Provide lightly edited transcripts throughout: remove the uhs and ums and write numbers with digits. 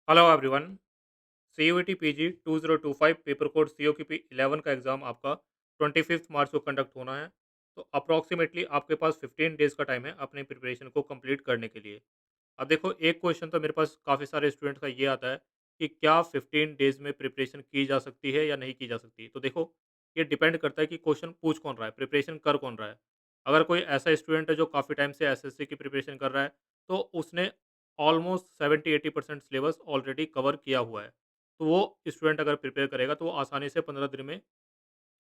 Hello everyone. CUET PG 2025 paper code COQP 11 का exam आपका 25 मार्च को कंडक्ट होना है। तो अप्रॉक्सीमेटली आपके पास 15 डेज़ का टाइम है अपने प्रिपरेशन को कंप्लीट करने के लिए। अब देखो, एक क्वेश्चन तो मेरे पास काफ़ी सारे स्टूडेंट्स का ये आता है कि क्या 15 डेज़ में प्रिपरेशन की जा सकती है या नहीं की जा सकती। तो देखो, ये डिपेंड करता है कि क्वेश्चन पूछ कौन रहा है, प्रिपरेशन कर कौन रहा है। अगर कोई ऐसा स्टूडेंट है जो काफ़ी टाइम से एसएससी की प्रिपरेशन कर रहा है, तो उसने ऑलमोस्ट 70-80% सिलेबस ऑलरेडी कवर किया हुआ है। तो वो स्टूडेंट अगर प्रिपेयर करेगा तो वो आसानी से 15 दिन में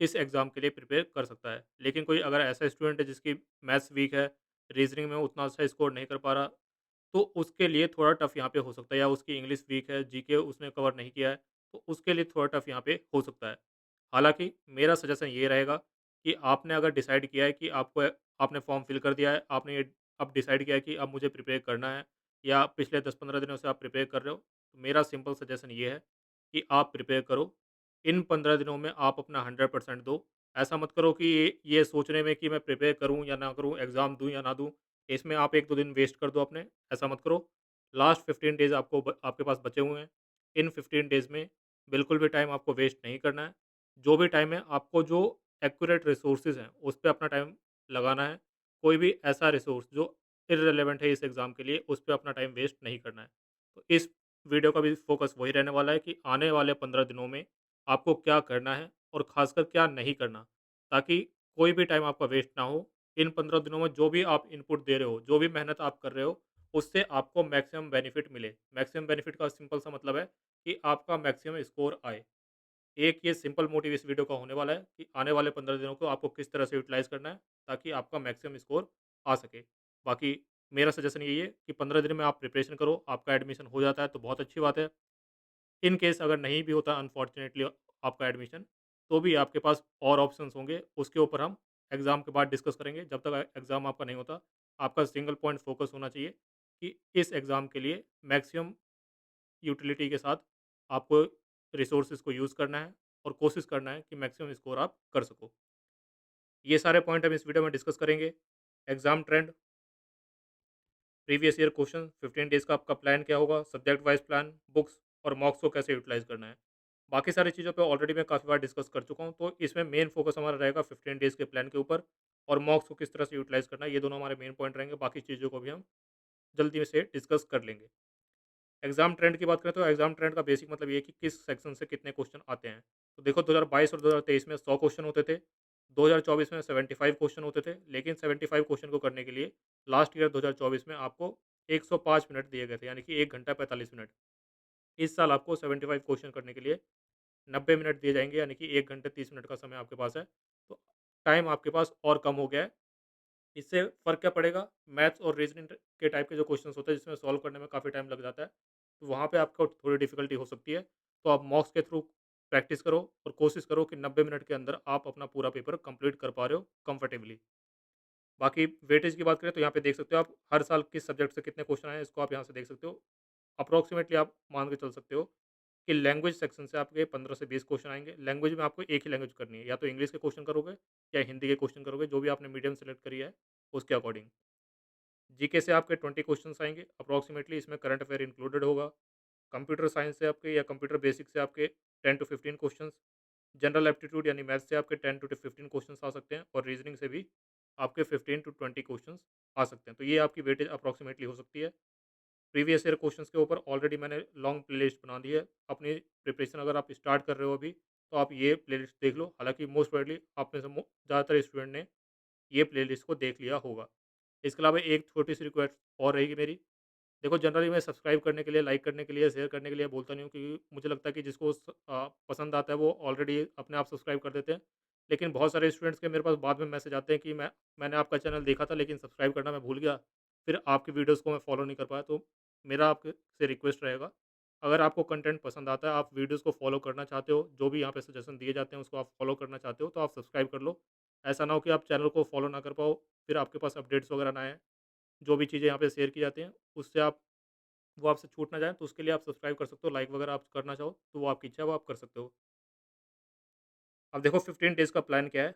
इस एग्ज़ाम के लिए प्रिपेयर कर सकता है। लेकिन कोई अगर ऐसा स्टूडेंट है जिसकी मैथ्स वीक है, रीज़निंग में उतना अच्छा स्कोर नहीं कर पा रहा, तो उसके लिए थोड़ा टफ यहाँ पे हो सकता है, या उसकी इंग्लिश वीक है, जीके उसने कवर नहीं किया है, तो उसके लिए थोड़ा टफ यहाँ पे हो सकता है। हालाँकि मेरा सजेशन ये रहेगा कि आपने अगर डिसाइड किया है कि आपने फॉर्म फिल कर दिया है, आपने ये अब डिसाइड किया है कि अब मुझे प्रिपेयर करना है, या पिछले 10-15 दिनों से आप प्रिपेयर कर रहे हो, तो मेरा सिंपल सजेशन ये है कि आप प्रिपेयर करो। इन 15 दिनों में आप अपना 100% दो। ऐसा मत करो कि ये सोचने में कि मैं प्रिपेयर करूँ या ना करूँ, एग्ज़ाम दूँ या ना दूँ, इसमें आप 1-2 दिन वेस्ट कर दो अपने, ऐसा मत करो। लास्ट 15 डेज़ आपके पास बचे हुए हैं। इन 15 डेज़ में बिल्कुल भी टाइम आपको वेस्ट नहीं करना है। जो भी टाइम है, आपको जो एक्यूरेट रिसोर्सेज़ हैं, उस पे अपना टाइम लगाना है। कोई भी ऐसा रिसोर्स जो इर्रेलेवेंट है इस एग्ज़ाम के लिए, उस पे अपना टाइम वेस्ट नहीं करना है। तो इस वीडियो का भी फ़ोकस वही रहने वाला है कि आने वाले 15 दिनों में आपको क्या करना है और ख़ासकर क्या नहीं करना, ताकि कोई भी टाइम आपका वेस्ट ना हो। इन 15 दिनों में जो भी आप इनपुट दे रहे हो, जो भी मेहनत आप कर रहे हो, उससे आपको मैक्सिमम बेनिफिट मिले। मैक्सिमम बेनिफिट का सिंपल सा मतलब है कि आपका मैक्सिमम स्कोर आए। एक ये सिंपल मोटिव इस वीडियो का होने वाला है कि आने वाले 15 दिनों को आपको किस तरह से यूटिलाइज़ करना है, ताकि आपका मैक्सिमम स्कोर आ सके। बाकी मेरा सजेशन यही है कि 15 दिन में आप प्रिपरेशन करो, आपका एडमिशन हो जाता है तो बहुत अच्छी बात है। इन केस अगर नहीं भी होता अनफॉर्चुनेटली आपका एडमिशन, तो भी आपके पास और ऑप्शंस होंगे, उसके ऊपर हम एग्ज़ाम के बाद डिस्कस करेंगे। जब तक एग्ज़ाम आपका नहीं होता, आपका सिंगल पॉइंट फोकस होना चाहिए कि इस एग्ज़ाम के लिए मैक्सिमम यूटिलिटी के साथ आपको रिसोर्सेज़ को यूज़ करना है और कोशिश करना है कि मैक्सिमम स्कोर आप कर सको। ये सारे पॉइंट हम इस वीडियो में डिस्कस करेंगे। Exam trend, previous year question, 15 days का आपका प्लान क्या होगा, सब्जेक्ट वाइज़ प्लान, बुक्स और मॉक्स को कैसे यूटिलाइज़ करना है। बाकी सारी चीज़ों पे ऑलरेडी मैं काफ़ी बार डिस्कस कर चुका हूँ, तो इसमें मेन फोकस हमारा रहेगा 15 डेज़ के प्लान के ऊपर, और मॉक्स को किस तरह से यूटिलाइज़ करना है, ये दोनों हमारे मेन पॉइंट रहेंगे। बाकी चीज़ों को भी हम जल्दी से डिस्कस कर लेंगे। एग्ज़ाम ट्रेंड की बात करें तो एग्ज़ाम ट्रेंड का बेसिक मतलब ये है कि किस सेक्शन से कितने क्वेश्चन आते हैं। तो देखो, 2022 और 2023 में 100 क्वेश्चन होते थे, 2024 में 75 क्वेश्चन होते थे, लेकिन 75 क्वेश्चन को करने के लिए लास्ट ईयर 2024 में आपको 105 मिनट दिए गए थे, यानी कि 1 घंटा 45 मिनट। इस साल आपको 75 क्वेश्चन करने के लिए 90 मिनट दिए जाएँगे, यानी कि 1 घंटे 30 मिनट का समय आपके पास है। तो टाइम आपके पास और कम हो गया है। इससे फ़र्क क्या पड़ेगा? मैथ्स और रीज़निंग के टाइप के जो क्वेश्चंस होते हैं जिसमें सॉल्व करने में काफ़ी टाइम लग जाता है, तो वहाँ पे आपको थोड़ी डिफ़िकल्टी हो सकती है। तो आप मॉक्स के थ्रू प्रैक्टिस करो और कोशिश करो कि 90 मिनट के अंदर आप अपना पूरा पेपर कंप्लीट कर पा रहे हो कंफर्टेबली। बाकी वेटेज की बात करें तो यहाँ पे देख सकते हो आप हर साल किस सब्जेक्ट से कितने क्वेश्चन आए हैं, इसको आप यहाँ से देख सकते हो। अप्रॉक्सिमेटली आप मान के चल सकते हो कि लैंग्वेज सेक्शन से आपके 15 से 20 क्वेश्चन आएँगे। लैंग्वेज में आपको एक ही लैंग्वेज करनी है, या तो इंग्लिश के क्वेश्चन करोगे या हिंदी के क्वेश्चन करोगे, जो भी आपने मीडियम सेलेक्ट करी है उसके अकॉर्डिंग। जीके से आपके 20 क्वेश्चंस आएँगे अप्रॉक्सिमेटली, इसमें करंट अफेयर इंक्लूडेड होगा। कंप्यूटर साइंस से आपके या कंप्यूटर बेसिक से आपके 10 टू 15 क्वेश्चंस, जनरल एप्टीट्यूड यानी मैथ्स से आपके 10 टू 15 क्वेश्चन्स आ सकते हैं, और रीजनिंग से भी आपके 15 टू 20 क्वेश्चंस आ सकते हैं। तो ये आपकी वेटेज अप्रॉक्सिमेटली हो सकती है। प्रीवियस ईयर क्वेश्चंस के ऊपर ऑलरेडी मैंने लॉन्ग प्लेलिस्ट बना दी है। अपनी प्रिपरेशन अगर आप स्टार्ट कर रहे हो अभी, तो आप ये प्लेलिस्ट देख लो। हालाँकि मोस्ट प्रोबेबली आप में से ज़्यादातर स्टूडेंट ने ये प्लेलिस्ट को देख लिया होगा। इसके अलावा एक छोटी-सी रिक्वेस्ट और रहेगी मेरी। देखो, जनरली मैं सब्सक्राइब करने के लिए, लाइक करने के लिए, शेयर करने के लिए बोलता नहीं हूँ, क्योंकि मुझे लगता है कि जिसको पसंद आता है वो ऑलरेडी अपने आप सब्सक्राइब कर देते हैं। लेकिन बहुत सारे स्टूडेंट्स के मेरे पास बाद में मैसेज आते हैं कि मैंने आपका चैनल देखा था लेकिन सब्सक्राइब करना मैं भूल गया, फिर आपकी वीडियोज़ को मैं फॉलो नहीं कर पाया। तो मेरा आपके से रिक्वेस्ट रहेगा, अगर आपको कंटेंट पसंद आता है, आप वीडियोज़ को फॉलो करना चाहते हो, जो भी यहाँ पे सजेशन दिए जाते हैं उसको आप फॉलो करना चाहते हो, तो आप सब्सक्राइब कर लो। ऐसा ना हो कि आप चैनल को फॉलो ना कर पाओ, फिर आपके पास अपडेट्स वगैरह ना आएँ। जो भी चीज़ें यहाँ पे शेयर की जाती हैं, उससे आप वो आपसे छूट ना जाए, तो उसके लिए आप सब्सक्राइब कर सकते हो। लाइक वगैरह आप करना चाहो तो वो आपकी इच्छा है, वो आप कर सकते हो। अब देखो, 15 डेज़ का प्लान क्या है,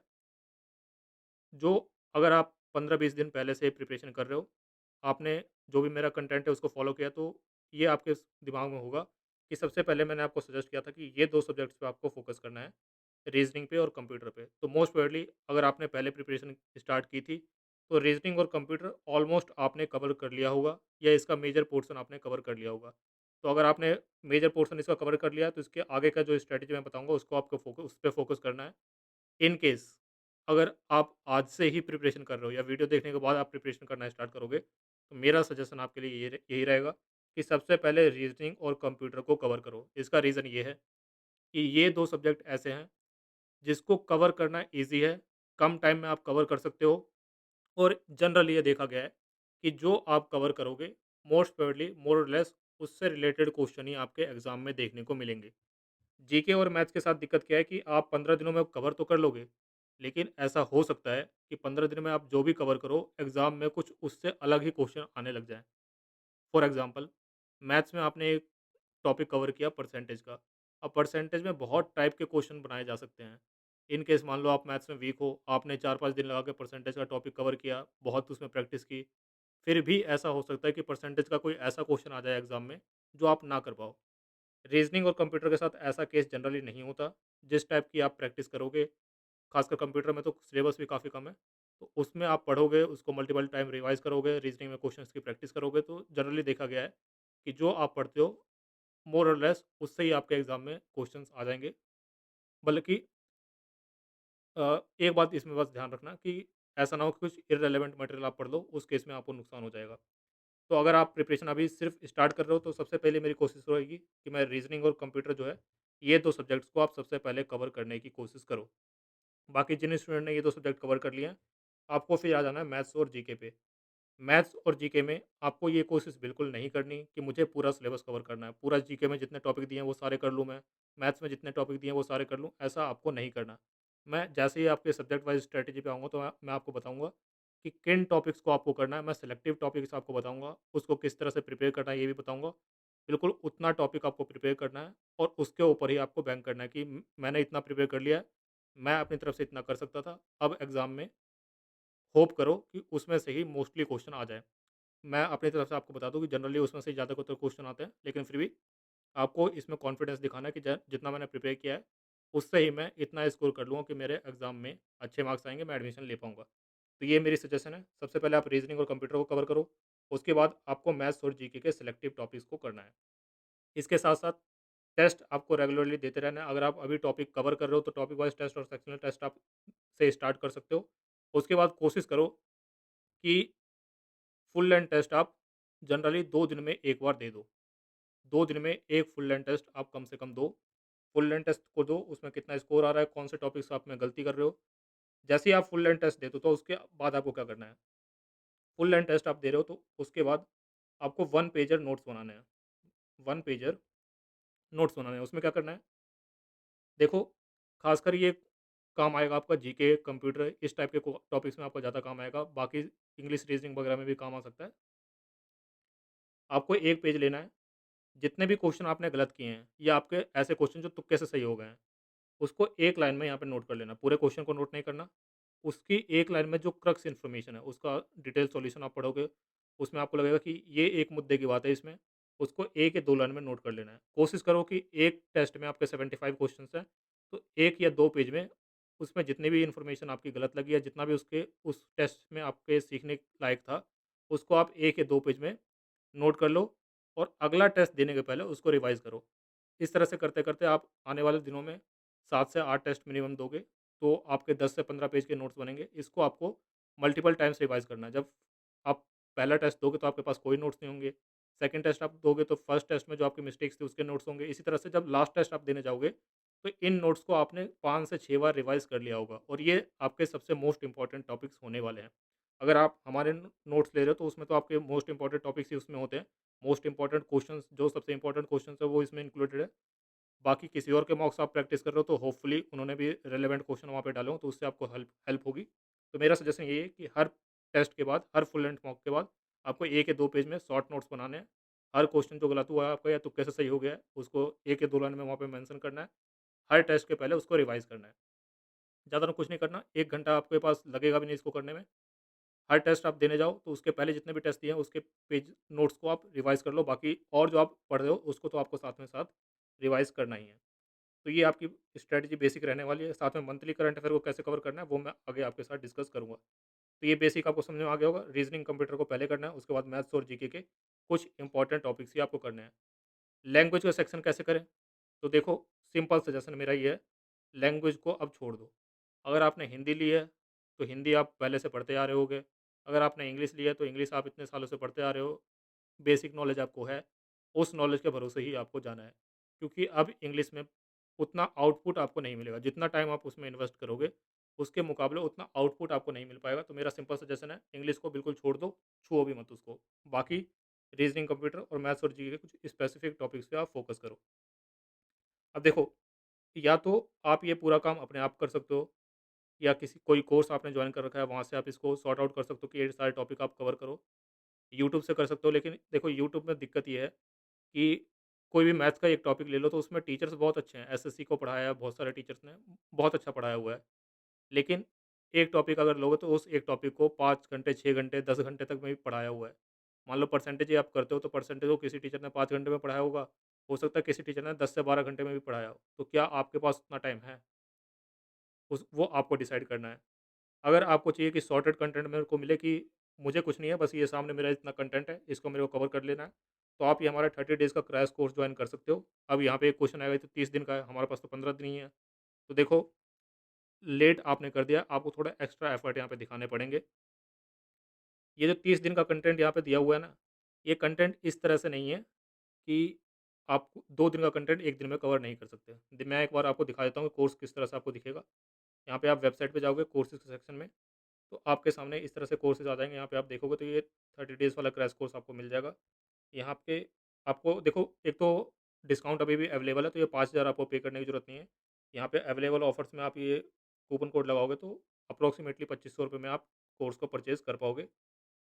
जो अगर आप 15-20 दिन पहले से प्रिपरेशन कर रहे हो, आपने जो भी मेरा कंटेंट है उसको फ़ॉलो किया, तो ये आपके दिमाग में होगा कि सबसे पहले मैंने आपको सजेस्ट किया था कि ये 2 सब्जेक्ट्स पे आपको फ़ोकस करना है, रीज़निंग पे और कंप्यूटर पे। तो मोस्ट प्रोबेबली अगर आपने पहले प्रिपरेशन स्टार्ट की थी, तो रीज़निंग और कंप्यूटर ऑलमोस्ट आपने कवर कर लिया होगा या इसका मेजर पोर्शन आपने कवर कर लिया होगा। तो अगर आपने मेजर पोर्शन इसका कवर कर लिया, तो इसके आगे का जो स्ट्रैटेजी मैं बताऊँगा, उसको आपको उस पे फ़ोकस करना है। इन केस अगर आप आज से ही प्रिपरेशन कर रहे हो या वीडियो देखने के बाद आप प्रिपरेशन करना स्टार्ट करोगे, तो मेरा सजेशन आपके लिए यही रहेगा कि सबसे पहले रीजनिंग और कंप्यूटर को कवर करो। इसका रीज़न ये है कि ये 2 सब्जेक्ट ऐसे हैं जिसको कवर करना ईज़ी है, कम टाइम में आप कवर कर सकते हो और जनरली ये देखा गया है कि जो आप कवर करोगे, मोस्ट प्रोबेबली मोर और लेस उससे रिलेटेड क्वेश्चन ही आपके एग्ज़ाम में देखने को मिलेंगे। जीके और मैथ्स के साथ दिक्कत क्या है कि आप 15 दिनों में कवर तो कर लोगे, लेकिन ऐसा हो सकता है कि 15 दिन में आप जो भी कवर करो, एग्ज़ाम में कुछ उससे अलग ही क्वेश्चन आने लग जाएँ। फॉर एग्ज़ाम्पल, मैथ्स में आपने एक टॉपिक कवर किया परसेंटेज का। अब परसेंटेज में बहुत टाइप के क्वेश्चन बनाए जा सकते हैं। इन केस मान लो आप मैथ्स में वीक हो, आपने 4-5 दिन लगा के परसेंटेज का टॉपिक कवर किया, बहुत उसमें प्रैक्टिस की, फिर भी ऐसा हो सकता है कि परसेंटेज का कोई ऐसा क्वेश्चन आ जाए एग्ज़ाम में, जो आप ना कर पाओ। रीजनिंग और कंप्यूटर के साथ ऐसा केस जनरली नहीं होता। जिस टाइप की आप प्रैक्टिस करोगे, खासकर कंप्यूटर में तो सिलेबस भी काफ़ी कम है, तो उसमें आप पढ़ोगे, उसको मल्टीपल टाइम रिवाइज़ करोगे, रीजनिंग में क्वेश्चंस की प्रैक्टिस करोगे, तो जनरली देखा गया है कि जो आप पढ़ते हो, मोर और लेस उससे ही आपके एग्ज़ाम में क्वेश्चंस आ जाएँगे। बल्कि एक बात इसमें बस ध्यान रखना कि ऐसा ना हो कि कुछ इर्रेलेवेंट मटेरियल आप पढ़ लो, उस केस में आपको नुकसान हो जाएगा। तो अगर आप प्रिपरेशन अभी सिर्फ स्टार्ट कर रहे हो, तो सबसे पहले मेरी कोशिश रहेगी कि मैं रीजनिंग और कंप्यूटर जो है, ये 2 सब्जेक्ट्स को आप सबसे पहले कवर करने की कोशिश करो। बाकी जिन स्टूडेंट ने ये 2 सब्जेक्ट कवर कर लिए हैं, आपको फिर आ जाना है मैथ्स और जीके पे। मैथ्स और जीके में आपको ये कोशिश बिल्कुल नहीं करनी कि मुझे पूरा सिलेबस कवर करना है। पूरा जीके में जितने टॉपिक दिए हैं वो सारे कर लूँ मैं, मैथ्स में जितने टॉपिक दिए हैं वो सारे कर लूँ, ऐसा आपको नहीं करना। मैं जैसे ही आपके सब्जेक्ट वाइज़ स्ट्रैटेजी पे आऊँगा, तो मैं आपको बताऊँगा कि किन टॉपिक्स को आपको करना है। मैं सिलेक्टिव टॉपिक्स आपको बताऊँगा, उसको किस तरह से प्रिपेयर करना है ये भी बताऊँगा। बिल्कुल उतना टॉपिक आपको प्रिपेयर करना है और उसके ऊपर ही आपको बैंक करना है कि मैंने इतना प्रिपेयर कर लिया है, मैं अपनी तरफ से इतना कर सकता था, अब एग्ज़ाम में होप करो कि उसमें से ही मोस्टली क्वेश्चन आ जाए। मैं अपनी तरफ से आपको बता दूँ कि जनरली उसमें से ज़्यादा तो क्वेश्चन आते हैं, लेकिन फिर भी आपको इसमें कॉन्फिडेंस दिखाना है कि ज जितना मैंने प्रिपेयर किया है, उससे ही मैं इतना स्कोर कर लूँगा कि मेरे एग्ज़ाम में अच्छे मार्क्स आएँगे, मैं एडमिशन ले पाऊँगा। तो ये मेरी सजेशन है, सबसे पहले आप रीज़निंग और कंप्यूटर को कवर करो, उसके बाद आपको मैथ्स और जीके के सिलेक्टिव टॉपिक्स को करना है। इसके साथ-साथ टेस्ट आपको रेगुलरली देते रहना है। अगर आप अभी टॉपिक कवर कर रहे हो, तो टॉपिक वाइज़ टेस्ट और सेक्शनल टेस्ट आप से स्टार्ट कर सकते हो। उसके बाद कोशिश करो कि फुल लेंथ टेस्ट आप जनरली 2 दिन में 1 बार दे दो। 2 दिन में 1 फुल लेंथ टेस्ट आप कम से कम दो। फुल लेंथ टेस्ट को दो, उसमें कितना स्कोर आ रहा है, कौन से टॉपिक्स आप में गलती कर रहे हो। जैसे ही आप फुल लेंथ टेस्ट देते हो, तो उसके बाद आपको क्या करना है, फुल लेंथ टेस्ट आप दे रहे हो, तो उसके बाद आपको 1 पेजर नोट्स बनाने हैं। 1 पेजर नोट्स बनाने हैं, उसमें क्या करना है, देखो, खासकर ये काम आएगा आपका जीके, कंप्यूटर, इस टाइप के को टॉपिक्स में आपका ज़्यादा काम आएगा। बाकी इंग्लिश, रीजनिंग वगैरह में भी काम आ सकता है। आपको 1 पेज लेना है, जितने भी क्वेश्चन आपने गलत किए हैं या आपके ऐसे क्वेश्चन जो तुक्के से सही हो गए हैं, उसको एक लाइन में यहाँ पे नोट कर लेना। पूरे क्वेश्चन को नोट नहीं करना। उसकी एक लाइन में जो क्रक्स इन्फॉर्मेशन है, उसका डिटेल सॉल्यूशन आप पढ़ोगे, उसमें आपको लगेगा कि ये एक मुद्दे की बात है इसमें, उसको 1 या 2 लाइन में नोट कर लेना है। कोशिश करो कि एक टेस्ट में आपके 75 क्वेश्चन्स हैं, तो 1 या 2 पेज में उसमें जितनी भी इन्फॉर्मेशन आपकी गलत लगी है, जितना भी उसके उस टेस्ट में आपके सीखने लायक था, उसको आप 1 या 2 पेज में नोट कर लो और अगला टेस्ट देने के पहले उसको रिवाइज़ करो। इस तरह से करते-करते आप आने वाले दिनों में 7 से 8 टेस्ट मिनिमम दोगे, तो आपके 10 से 15 पेज के नोट्स बनेंगे। इसको आपको मल्टीपल टाइम्स रिवाइज़ करना है। जब आप पहला टेस्ट दोगे, तो आपके पास कोई नोट्स नहीं होंगे। सेकंड टेस्ट आप दोगे, तो फर्स्ट टेस्ट में जो आपकी मिस्टेक्स थी उसके नोट्स होंगे। इसी तरह से जब लास्ट टेस्ट आप देने जाओगे, तो इन नोट्स को आपने 5 से 6 बार रिवाइज़ कर लिया होगा और ये आपके सबसे मोस्ट इम्पोर्टेंट टॉपिक्स होने वाले हैं। अगर आप हमारे नोट्स ले रहे हो, तो उसमें तो आपके मोस्ट इम्पोर्टेंट टॉपिक्स ही उसमें होते हैं। मोस्ट इम्पोर्टेंट क्वेश्चंस, जो सबसे इम्पोर्टेंट क्वेश्चंस है, वो इसमें इंक्लूडेड है। बाकी किसी और के मॉक्स आप प्रैक्टिस कर रहे हो, तो होपफुली उन्होंने भी रिलेवेंट क्वेश्चन वहाँ पे डाले हों, तो उससे आपको हेल्प हेल्प होगी। तो मेरा सजेशन यही है कि हर टेस्ट के बाद, हर फुल लेंथ मॉक के बाद आपको 1 या 2 पेज में शॉर्ट नोट्स बनाने हैं। हर क्वेश्चन जो गलत हुआ है आपका या तुक्के से सही हो गया है, उसको 1 या 2 लाइन में वहाँ पे मेंशन करना है। हर टेस्ट के पहले उसको रिवाइज़ करना है। ज़्यादा कुछ नहीं करना, 1 घंटा आपके पास लगेगा भी नहीं इसको करने में। हर टेस्ट आप देने जाओ तो उसके पहले जितने भी टेस्ट दिए हैं उसके पेज नोट्स को आप रिवाइज़ कर लो, बाकी और जो आप पढ़ रहे हो उसको तो आपको साथ में साथ रिवाइज़ करना ही है। तो ये आपकी स्ट्रैटेजी बेसिक रहने वाली है। साथ में मंथली करंट अफेयर को कैसे कवर करना है वो मैं आगे आपके साथ डिस्कस करूँगा। तो ये बेसिक आपको समझ में आ गया होगा। रीज़निंग कंप्यूटर को पहले करना है, उसके बाद मैथ्स और जीके के कुछ इंपॉर्टेंट टॉपिक्स ही आपको करने हैं। लैंग्वेज का सेक्शन कैसे करें? तो देखो, सिंपल सजेशन मेरा ये है, लैंग्वेज को अब छोड़ दो। अगर आपने हिंदी ली है, तो हिंदी आप पहले से पढ़ते आ रहे होगे। अगर आपने इंग्लिश ली है, तो इंग्लिश आप इतने सालों से पढ़ते आ रहे हो, बेसिक नॉलेज आपको है, उस नॉलेज के भरोसे ही आपको जाना है। क्योंकि अब इंग्लिश में उतना आउटपुट आपको नहीं मिलेगा, जितना टाइम आप उसमें इन्वेस्ट करोगे, उसके मुकाबले उतना आउटपुट आपको नहीं मिल पाएगा। तो मेरा सिंपल सजेशन है, इंग्लिश को बिल्कुल छोड़ दो, छुओ भी मत उसको। बाकी रीज़निंग, कंप्यूटर और मैथ्स और जीके के कुछ स्पेसिफिक टॉपिक्स पे आप फ़ोकस करो। अब देखो, या तो आप ये पूरा काम अपने आप कर सकते हो, या किसी कोई कोर्स आपने जॉइन कर रखा है, वहाँ से आप इसको सॉर्ट आउट कर सकते हो कि ये सारे टॉपिक आप कवर करो। यूट्यूब से कर सकते हो, लेकिन देखो यूट्यूब में दिक्कत ये है कि कोई भी मैथ्स का एक टॉपिक ले लो तो उसमें टीचर्स बहुत अच्छे हैं, एसएससी को पढ़ाया है बहुत सारे टीचर्स ने, बहुत अच्छा पढ़ाया हुआ है। लेकिन एक टॉपिक अगर लोगे तो उस एक टॉपिक को 5 घंटे, 6 घंटे, 10 घंटे तक में भी पढ़ाया हुआ है। मान लो परसेंटेज ही आप करते हो तो परसेंटेज को किसी टीचर ने 5 घंटे में पढ़ाया होगा, हो सकता है किसी टीचर ने 10 से 12 घंटे में भी पढ़ाया हो। तो क्या आपके पास उतना टाइम है? उस वो आपको डिसाइड करना है। अगर आपको चाहिए कि सॉर्टेड कंटेंट मेरे को मिले कि मुझे कुछ नहीं है, बस ये सामने मेरा इतना कंटेंट है, इसको मेरे को कवर कर लेना है, तो आप ये हमारा 30 डेज़ का क्रैश कोर्स जॉइन कर सकते हो। अब यहाँ पे एक क्वेश्चन आएगा, ये तो 30 दिन का है, हमारे पास तो 15 दिन ही है। तो देखो, लेट आपने कर दिया, आपको थोड़ा एक्स्ट्रा एफर्ट यहाँ पे दिखाने पड़ेंगे। ये जो 30 दिन का कंटेंट यहाँ पे दिया हुआ है ना, ये कंटेंट इस तरह से नहीं है कि आप 2 दिन का कंटेंट 1 दिन में कवर नहीं कर सकते। मैं एक बार आपको दिखा देता हूँ कोर्स किस तरह से आपको दिखेगा। यहाँ पे आप वेबसाइट पे जाओगे कोर्सेज़ के सेक्शन में, तो आपके सामने इस तरह से कोर्सेज़ आ जाएँगे। यहाँ पे आप देखोगे तो ये 30 डेज़ वाला क्रैश कोर्स आपको मिल जाएगा। यहाँ पे आपको देखो, एक तो डिस्काउंट अभी भी अवेलेबल है, तो ये 5,000 आपको पे करने की ज़रूरत नहीं है। यहाँ पे अवेलेबल ऑफर्स में आप ये कूपन कोड लगाओगे तो अप्रॉक्सिमेटली ₹2500 में आप कोर्स को परचेज़ कर पाओगे।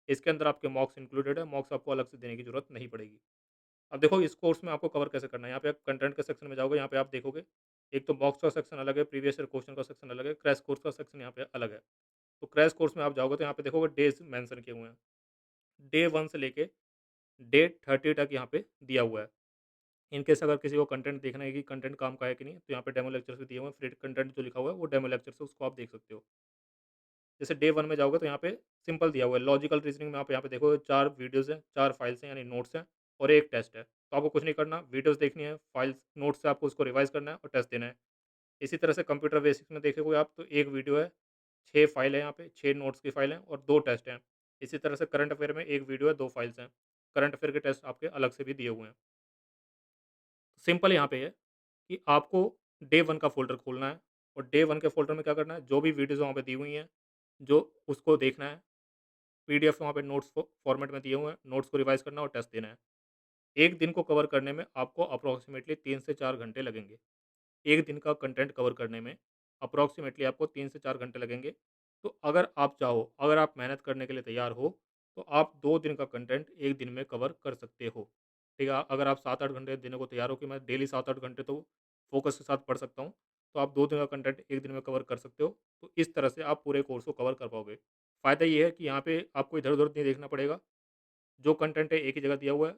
इसके अंदर आपके मॉक्स इंक्लूडेड है, मॉक्स आपको अलग से देने की ज़रूरत नहीं पड़ेगी। अब देखो, इस कोर्स में आपको कवर कैसे करना है, यहाँ पे आप कंटेंट के सेक्शन में जाओगे, यहाँ पे आप देखोगे, एक तो मॉक्स का सेक्शन अलग है, प्रीवियस ईयर क्वेश्चन का सेक्शन अलग है, क्रैश कोर्स का सेक्शन यहाँ पे अलग है। तो क्रैश कोर्स में आप जाओगे तो यहाँ पे देखोगे डेज़ मेंशन किए हुए हैं। डे 1 से लेके डे 30 तक यहाँ पे दिया हुआ है। इन केस अगर किसी को कंटेंट देखना है कि कंटेंट काम का है कि नहीं, तो यहाँ पे डेमो लेक्चर्स भी दिए हुए हैं, फ्री कंटेंट जो लिखा हुआ है वो डेमो लेक्चर्स है, उसको आप देख सकते हो। जैसे डे 1 में जाओगे तो यहाँ पे सिंपल दिया हुआ है, लॉजिकल रीजनिंग में आप यहाँ पे देखोगे 4 वीडियोज़ हैं, 4 फाइल्स हैं यानी नोट्स हैं और 1 टेस्ट है। तो आपको कुछ नहीं करना, वीडियोज़ देखनी है, फाइल्स नोट्स से आपको उसको रिवाइज़ करना है और टेस्ट देना है। इसी तरह से कंप्यूटर बेसिक्स में देखोगे आप तो 1 वीडियो है, 6 फाइल है यहाँ पे, 6 नोट्स की फाइल हैं और 2 टेस्ट हैं। इसी तरह से करंट अफेयर में 1 वीडियो है, 2 फाइल्स हैं। करंट अफेयर के टेस्ट आपके अलग से भी दिए हुए हैं। सिंपल यहाँ पे है कि आपको डे 1 का फ़ोल्डर खोलना है और डे 1 के फ़ोल्डर में क्या करना है, जो भी वीडियोज़ वहाँ पे दी हुई हैं, जो उसको देखना है। पीडीएफ वहाँ पे नोट्स फॉर्मेट में दिए हुए हैं, नोट्स को रिवाइज़ करना है और टेस्ट देना है। 1 दिन को कवर करने में आपको अप्रॉक्सिमेटली 3 से 4 घंटे लगेंगे। 1 दिन का कंटेंट कवर करने में अप्रॉक्सिमेटली आपको 3 से 4 घंटे लगेंगे। तो अगर आप चाहो, अगर आप मेहनत करने के लिए तैयार हो, तो आप 2 दिन का कंटेंट 1 दिन में कवर कर सकते हो। ठीक है? अगर आप 7-8 घंटे देने को तैयार हो कि मैं डेली 7-8 घंटे तो फ़ोकस के साथ पढ़ सकता हूँ, तो आप 2 दिन का कंटेंट 1 दिन में कवर कर सकते हो। तो इस तरह से आप पूरे कोर्स को कवर कर पाओगे। फ़ायदा ये है कि यहाँ पे आपको इधर-उधर नहीं देखना पड़ेगा। जो कंटेंट है एक ही जगह दिया हुआ है।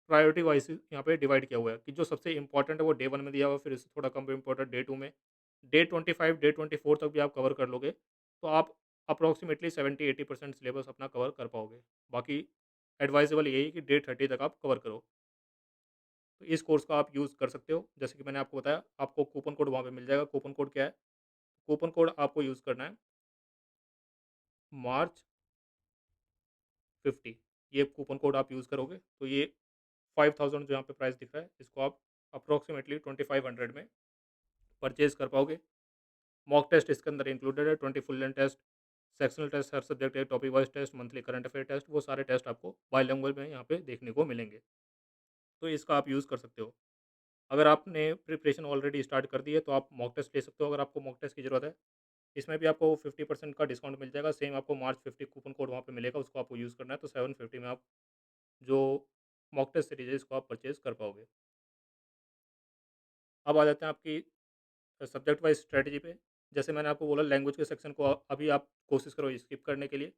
प्रायोरिटी वाइज़ यहाँ पे डिवाइड किया हुआ है कि जो सबसे इम्पोर्टेंट है वो डे 1 में दिया हुआ है, फिर इससे थोड़ा कम इम्पोर्टेंट डे 2 में। डे 25, डे 24 तक भी आप कवर कर लोगे, तो आप अप्रॉक्सिमेटली 70-80% सिलेबस अपना कवर कर पाओगे। बाकी एडवाइज़ेबल यही है कि डे 30 तक आप कवर करो। तो इस कोर्स का आप यूज़ कर सकते हो। जैसे कि मैंने आपको बताया, आपको कूपन कोड वहाँ पे मिल जाएगा। कूपन कोड क्या है? कूपन कोड आपको यूज़ करना है मार्च 50। ये कूपन कोड आप यूज़ करोगे तो ये 5000 जो यहाँ पे प्राइस दिख रहा है, इसको आप अप्रॉक्सिमेटली 2500 में परचेज़ कर पाओगे। मॉक टेस्ट इसके अंदर इंक्लूडेड है, 20 full length test, sectional test, हर सब्जेक्ट के topic wise test, monthly current affair test, वो सारे टेस्ट आपको बाइलिंगुअल में यहाँ पे देखने को मिलेंगे। तो इसका आप यूज़ कर सकते हो। अगर आपने प्रिपरेशन ऑलरेडी स्टार्ट कर दी है, तो आप मॉक टेस्ट ले सकते हो अगर आपको मॉक टेस्ट की ज़रूरत है। इसमें भी आपको 50% का डिस्काउंट मिल जाएगा। सेम आपको मार्च 50 कूपन कोड वहाँ पे मिलेगा, उसको आपको यूज़ करना है, तो 750 में आप जो मॉक टेस्ट सीरीज़ है, इसको आप परचेज़ कर पाओगे। अब आ जाते हैं आपकी सब्जेक्ट वाइज़ स्ट्रैटेजी पे। जैसे मैंने आपको बोला लैंग्वेज के सेक्शन को अभी आप कोशिश करो स्किप करने के लिए।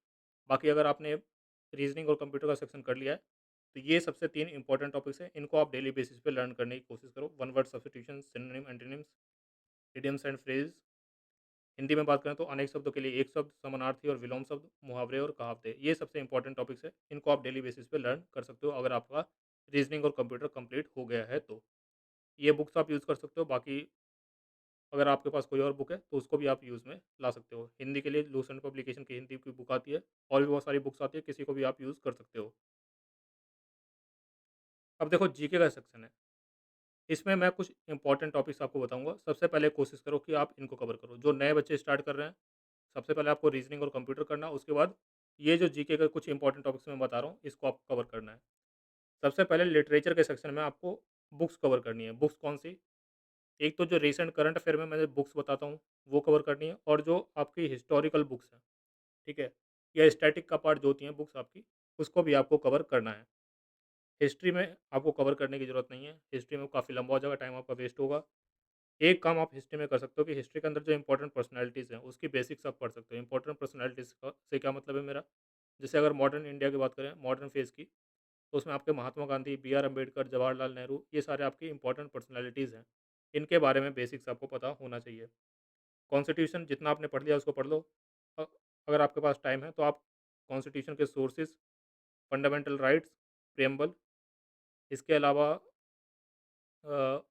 बाकी अगर आपने रीज़निंग और कंप्यूटर का सेक्शन कर लिया है, तो ये सबसे 3 इंपॉर्टेंट टॉपिक्स हैं, इनको आप डेली बेसिस पे लर्न करने की कोशिश करो। One word substitution, synonym, antonyms, idioms and phrase. Hindi में बात करें तो अनेक शब्दों के लिए एक शब्द, समानार्थी और विलोम शब्द, मुहावरे और कहावतें, ये सबसे इंपॉर्टेंट टॉपिक्स है। इनको आप डेली बेसिस पे लर्न कर सकते हो अगर आपका रीज़निंग और कंप्यूटर कंप्लीट हो गया है तो। ये बुक्स आप यूज़ कर सकते हो, बाकी अगर आपके पास कोई और बुक है तो उसको भी आप यूज़ में ला सकते हो। हिंदी के लिए लूसेंट पब्लिकेशन की हिंदी की बुक आती है, और भी बहुत सारी बुक्स आती है, किसी को भी आप यूज़ कर सकते हो। अब देखो जीके का सेक्शन है, इसमें मैं कुछ इंपॉर्टेंट टॉपिक्स आपको बताऊँगा। सबसे पहले कोशिश करो कि आप इनको कवर करो। जो नए बच्चे स्टार्ट कर रहे हैं, सबसे पहले आपको रीज़निंग और कंप्यूटर करना है, उसके बाद ये जो जीके का कुछ इंपॉर्टेंट टॉपिक्स मैं बता रहा हूँ, इसको आपको कवर करना है। सबसे पहले लिटरेचर के सेक्शन में आपको बुक्स कवर करनी है। बुक्स कौन-सी? एक तो जो रीसेंट करंट अफेयर में मैं बुक्स बताता हूँ, वो कवर करनी है, और जो आपकी हिस्टोरिकल बुक्स हैं, ठीक है? या स्टैटिक का पार्ट जो होती हैं बुक्स आपकी, उसको भी आपको कवर करना है। हिस्ट्री में आपको कवर करने की ज़रूरत नहीं है, हिस्ट्री में काफ़ी लंबा हो जाएगा, टाइम आपका वेस्ट होगा। एक काम आप हिस्ट्री में कर सकते हो कि हिस्ट्री के अंदर जो इंपॉर्टेंट पर्सनैलिटीज़ हैं, उसकी बेसिक्स आप पढ़ सकते हो। इंपॉर्टेंट पर्सनैलिटीज़ का से क्या मतलब है मेरा? जैसे अगर मॉडर्न इंडिया की बात करें, मॉडर्न फेज़ की, तो उसमें आपके महात्मा गांधी, बी आर अम्बेडकर, जवाहरलाल नेहरू, ये सारे आपकी इंपॉर्टेंट पर्सनैलिटीज़ हैं। इनके बारे में बेसिक्स आपको पता होना चाहिए। कॉन्स्टिट्यूशन जितना आपने पढ़ लिया उसको पढ़ लो। अ, अगर आपके पास टाइम है तो आप कॉन्स्टिट्यूशन के सोर्सेज़, फंडामेंटल राइट्स, प्रिएम्बल, इसके अलावा अ,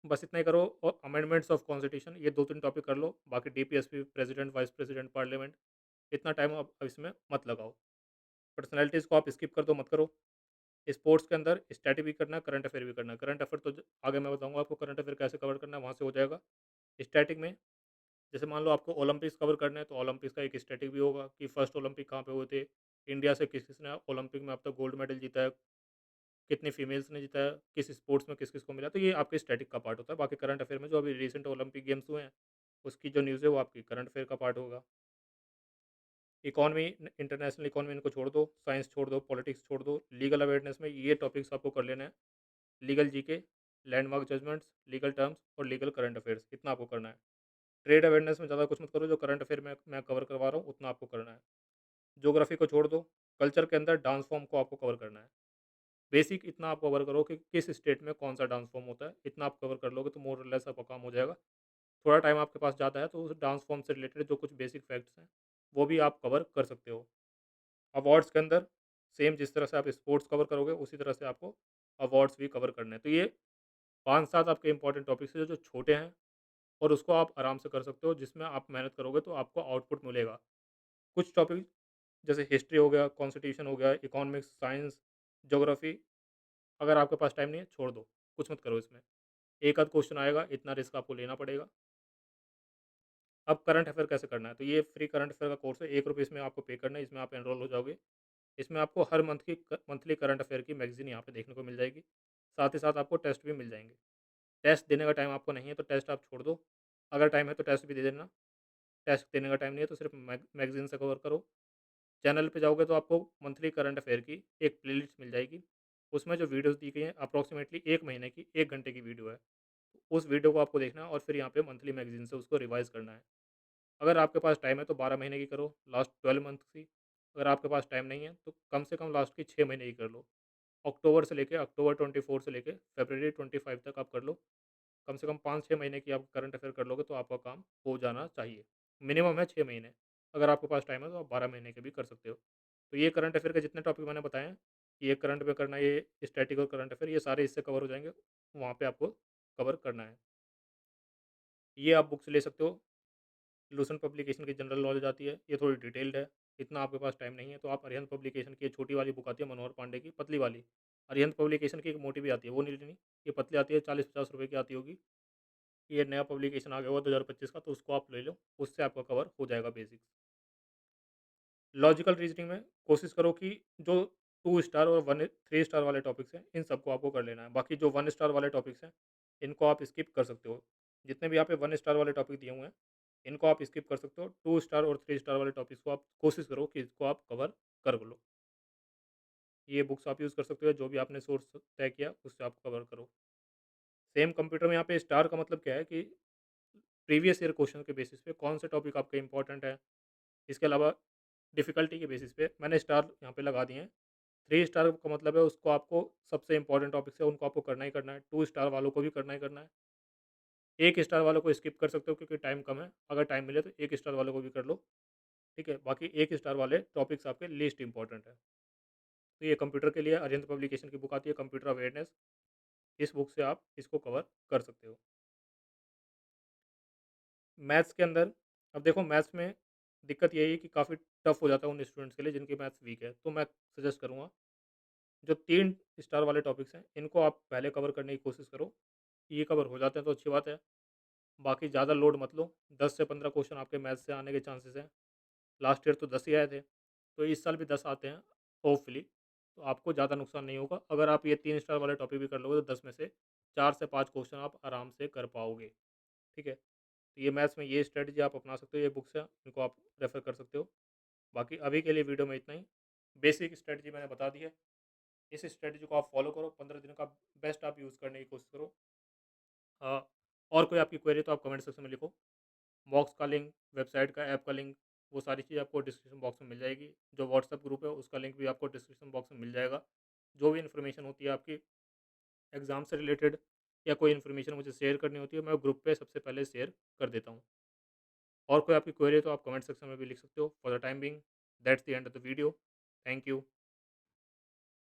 बस इतना ही करो, और अमेंडमेंट्स ऑफ कॉन्स्टिट्यूशन, ये 2-3 टॉपिक कर लो। बाकी DPSP, president, vice president, parliament, इतना टाइम आप इसमें मत लगाओ। पर्सनैलिटीज़ को आप स्किप कर दो, मत करो। स्पोर्ट्स के अंदर स्टैटिक भी करना है, करंट अफेयर भी करना है। करंट अफेयर तो आगे मैं बताऊंगा आपको करंट अफेयर कैसे कवर करना है, वहाँ से हो जाएगा। स्टैटिक में जैसे मान लो आपको ओलंपिक्स कवर करना है, तो ओलंपिक्स का एक स्टैटिक भी होगा कि फर्स्ट ओलंपिक कहाँ पे हुए थे, इंडिया से किस किस ने ओलंपिक में अब तक गोल्ड मेडल जीता है, कितनी फीमेल्स ने जीता है, किस स्पोर्ट्स में किस किस को मिला। तो ये आपके स्टैटिक का पार्ट होता है। बाकी करंट अफेयर में जो अभी रिसेंट ओलंपिक गेम्स हुए हैं, उसकी जो न्यूज़ है वो आपकी करंट अफेयर का पार्ट होगा। इकॉनमी, इंटरनेशनल इकॉनमी इनको छोड़ दो, साइंस छोड़ दो, पॉलिटिक्स छोड़ दो। लीगल अवेयरनेस में ये टॉपिक्स आपको कर लेना है। Legal GK, landmark judgments, legal terms और लीगल करंट अफेयर्स, इतना आपको करना है। ट्रेड अवेयरनेस में ज़्यादा कुछ मत करो, जो करंट अफेयर में मैं कवर करवा रहा हूँ उतना आपको करना है। ज्योग्राफी को छोड़ दो। कल्चर के अंदर डांस फॉर्म को आपको कवर करना है। बेसिक इतना आप कवर करो कि किस स्टेट में कौन सा डांस फॉर्म होता है, इतना आप कवर कर लोगे तो मोर और लेस आपका काम हो जाएगा। थोड़ा टाइम आपके पास ज़्यादा है तो उस डांस फॉर्म से रिलेटेड जो कुछ बेसिक फैक्ट्स हैं, वो भी आप कवर कर सकते हो। अवार्ड्स के अंदर सेम जिस तरह से आप स्पोर्ट्स कवर करोगे, उसी तरह से आपको अवार्ड्स भी कवर करने हैं। तो ये 5-7 आपके इंपॉर्टेंट टॉपिक्स हैं जो छोटे हैं, और उसको आप आराम से कर सकते हो, जिसमें आप मेहनत करोगे तो आपको आउटपुट मिलेगा। कुछ टॉपिक जैसे हिस्ट्री हो गया, कॉन्स्टिट्यूशन हो गया, इकोनॉमिक्स, साइंस, ज्योग्राफी, अगर आपके पास टाइम नहीं है छोड़ दो, कुछ मत करो इसमें। एक आध क्वेश्चन आएगा, इतना रिस्क आपको लेना पड़ेगा। अब करंट अफेयर कैसे करना है, तो ये फ्री करंट अफेयर का कोर्स है, ₹1 इसमें आपको पे करना है, इसमें आप एनरोल हो जाओगे। इसमें आपको हर मंथली करंट अफेयर की मैगज़ीन यहाँ पे देखने को मिल जाएगी। साथ ही साथ आपको टेस्ट भी मिल जाएँगे। टेस्ट देने का टाइम आपको नहीं है तो टेस्ट आप छोड़ दो। अगर टाइम है तो टेस्ट भी दे देना। टेस्ट देने का टाइम नहीं है तो सिर्फ मैगज़ीन से कवर करो। चैनल पे जाओगे तो आपको मंथली करंट अफेयर की एक प्लेलिस्ट मिल जाएगी। उसमें जो वीडियोज़ दी गई हैं अप्रॉक्सिमेटली 1 महीने की 1 घंटे की वीडियो है। उस वीडियो को आपको देखना है और फिर यहाँ पे मंथली मैगज़ीन से उसको रिवाइज़ करना है। अगर आपके पास टाइम है तो 12 महीने की करो, लास्ट 12 मंथ की। अगर आपके पास टाइम नहीं है तो कम से कम लास्ट की 6 महीने की कर लो। अक्टूबर से लेके अक्टूबर 24 से लेके फ़रवरी 25 तक आप कर लो। कम से कम 5-6 महीने की आप करंट अफ़ेयर कर लोगे तो आपका काम हो जाना चाहिए। मिनिमम है 6 महीने। अगर आपके पास टाइम है तो आप 12 महीने के भी कर सकते हो। तो ये करंट अफ़ेयर के जितने टॉपिक मैंने बताए हैं, ये करंट में करना, ये स्टैटिक और करंट अफ़ेयर, ये सारे इससे कवर हो जाएँगे। वहाँ पे आपको कवर करना है। ये आप बुक्स ले सकते हो। लूसेंट पब्लिकेशन की जनरल नॉलेज आती है, ये थोड़ी डिटेल्ड है। इतना आपके पास टाइम नहीं है तो आप अरिहंत पब्लिकेशन की छोटी वाली बुक आती है मनोहर पांडे की, पतली वाली। अरिहंत पब्लिकेशन की एक मोटी भी आती है, वो नहीं लेनी। ये पतली आती है, 40-50 रुपए की आती होगी। ये नया पब्लिकेशन आ गया हुआ 2025 का, तो उसको आप ले लो, उससे आपका कवर हो जाएगा बेसिक्स। लॉजिकल रीजनिंग में कोशिश करो कि जो 2 स्टार और 3 स्टार वाले टॉपिक्स हैं, इन सबको आपको कर लेना है। बाकी जो 1 स्टार वाले टॉपिक्स हैं, इनको आप स्किप कर सकते हो। जितने भी यहाँ पे 1 स्टार वाले टॉपिक दिए हुए हैं, इनको आप स्किप कर सकते हो। 2 स्टार और 3 स्टार वाले टॉपिक्स को आप कोशिश करो कि इसको आप कवर कर लो। ये बुक्स आप यूज़ कर सकते हो, जो भी आपने सोर्स तय किया, उससे आप कवर करो। सेम कंप्यूटर में यहाँ पे स्टार का मतलब क्या है कि प्रीवियस ईयर क्वेश्चन के बेसिस पे कौन से टॉपिक आपके इंपॉर्टेंट है। इसके अलावा डिफ़िकल्टी के बेसिस पे मैंने स्टार यहाँ पे लगा दिए हैं। 3 स्टार का मतलब है उसको आपको सबसे इंपॉर्टेंट टॉपिक्स है उनको आपको करना ही करना है। 2 स्टार वालों को भी करना ही करना है। 1 स्टार वालों को स्किप कर सकते हो क्योंकि टाइम कम है। अगर टाइम मिले तो 1 स्टार वालों को भी कर लो, ठीक है? बाकी 1 स्टार वाले टॉपिक्स आपके लीस्ट इम्पोर्टेंट है। तो ये कंप्यूटर के लिए अरिहंत पब्लिकेशन की बुक आती है कंप्यूटर अवेयरनेस। इस बुक से आप इसको कवर कर सकते हो। मैथ्स के अंदर अब देखो मैथ्स में दिक्कत यही है कि काफ़ी टफ हो जाता है उन स्टूडेंट्स के लिए जिनकी मैथ्स वीक है। तो मैं सजेस्ट करूँगा जो 3 स्टार वाले टॉपिक्स हैं इनको आप पहले कवर करने की कोशिश करो। ये कवर हो जाते हैं तो अच्छी बात है। बाकी ज़्यादा लोड मत लो। 10 से 15 क्वेश्चन आपके मैथ्स से आने के चांसेस हैं। लास्ट ईयर तो 10 ही आए थे। तो इस साल भी 10 आते हैं होपफुली। तो आपको ज़्यादा नुकसान नहीं होगा। अगर आप ये 3 स्टार वाले टॉपिक भी कर लोगे तो 10 में से 4 से 5 क्वेश्चन आप आराम से कर पाओगे। ठीक है? तो ये मैथ्स में ये स्ट्रैटेजी आप अपना सकते हो, ये बुक्स हैं, इनको आप रेफ़र कर सकते हो। बाकी अभी के लिए वीडियो में इतना ही। बेसिक स्ट्रैटेजी मैंने बता दी है। इस स्ट्रैटेजी को आप फॉलो करो, 15 दिनों का बेस्ट आप यूज़ करने की कोशिश करो। और कोई आपकी क्वेरी तो आप कमेंट सेक्शन में लिखो। बॉक्स का लिंक, वेबसाइट का, ऐप का लिंक, वो सारी चीज़ आपको डिस्क्रिप्शन बॉक्स में मिल जाएगी। जो व्हाट्सएप ग्रुप है उसका लिंक भी आपको डिस्क्रिप्शन बॉक्स में मिल जाएगा। जो भी इन्फॉर्मेशन होती है आपकी एग्ज़ाम से रिलेटेड या कोई इन्फॉर्मेशन मुझे शेयर करनी होती है, मैं ग्रुप पे सबसे पहले शेयर कर देता हूँ। और कोई आपकी क्वेरी है तो आप कमेंट सेक्शन में भी लिख सकते हो। For the time being that's the end of the video. Thank you.